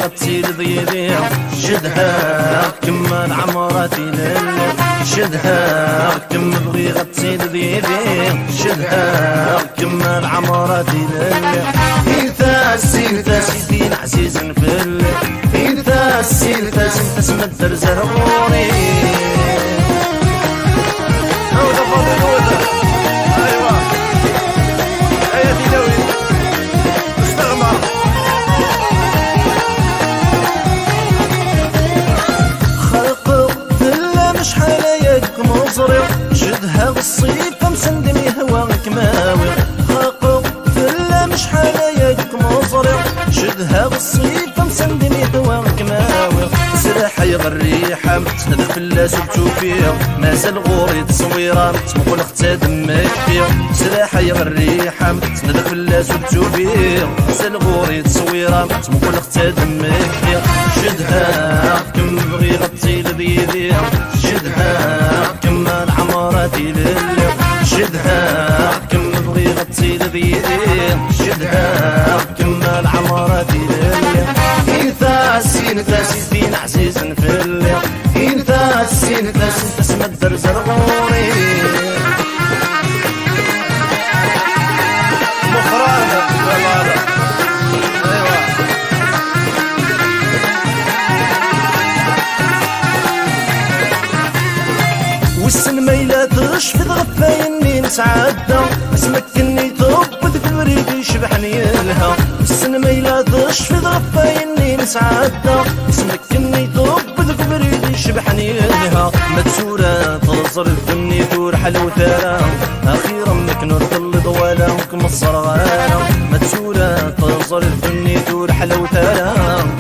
غتسيل ضيدي شدها كمل عمراتي للي شدها كم بغي غتسيل ضيدي شدها كمل عمراتي للي إذا سيلتا سيدين عزيز نفل إذا سيلتا سيلتا سمدر زرغوري هودا فاضل هودا أيوا هيا ديناوي استغمر خلق ذلة مش حلايك مصري شدها بالصيف مسندمي هواك ماوي خلق ذلة مش حلايك مصري شدها بالصيف مسندمي هواك ماوي سلاحة يغريحة تنذر في اللاس وتشوفيها مازال غوري تصويرة تمقول اختها دمك فيها سلاحة يغريحة تنذر في اللاس وتشوفيها مازال غوري تصويرة تمقول اختها دمك فيها شدها كم بغي غتسيل بيديها شدها كمل عمراتي للي شدها كم بغي غتسيل بيديها شدها كمل عمراتي للي إذا سينتا سيدين عزيز نفلي إذا سينتا سينتا سمدر زرغوري مخرانة والله أيوة والسن ميلة تشفي غفايني نتعدى اسمك كني تربط في الوريد يشبحني لها والسن ميلة تشفي غفايني نتعدى اسمك كني تربط في الوريد يشبحني لها مدسورة تنظر الدنيا دور حلوتها أخيرا مكنور ظل ضوالا وكم الصرغانة مدسورة تنظر الدنيا دور حلوتها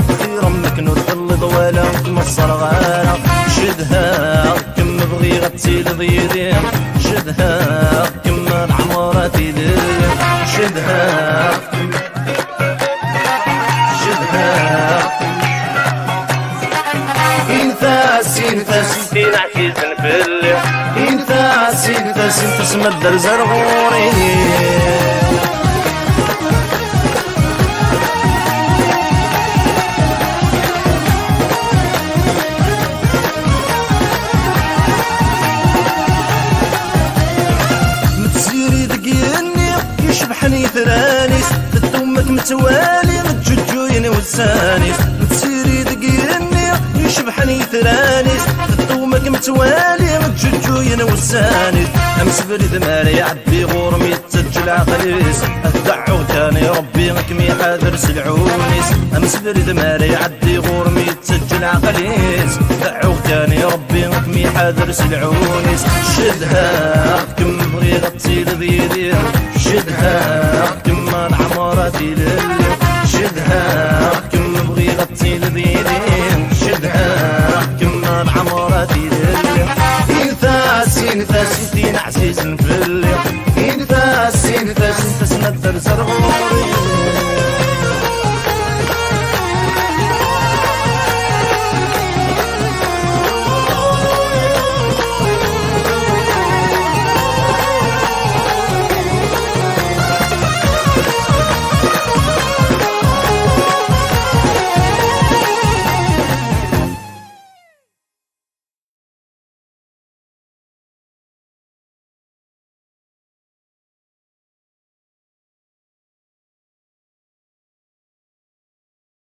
أخيرا مكنور ظل ضوالا وكم الصرغانة شدها كم بغي غتسيل ضيدي شدها كمل عمراتي للي شدها شدها إذا سينتا سيدين عزيز نفلي إذا سينتا سينتا سمدر زرغوري يشبحني ثرانيس تدومك متوالي متجوجوين والسانيس متسيري دقيني يشبحني ثرانيس تدومك متوالي متجوجوين والسانيس امس بريد مالي يعدي غورم يتسجل عقليس ادعو تاني ربي مكمي حاضر سلعونيس امس بريد مالي يعدي غورم يتسجل عقليس ادعو تاني ربي مكمي حاضر سلعونيس شدها كم بغي غتسيل ضيدي شدها كمل عمراتي للي شدها كم بغي غتسيل بيدي شدها كمل عمراتي للي إذا سينتا سيدين عزيز نفلي إذا سينتا سينتا سمدر زرغوري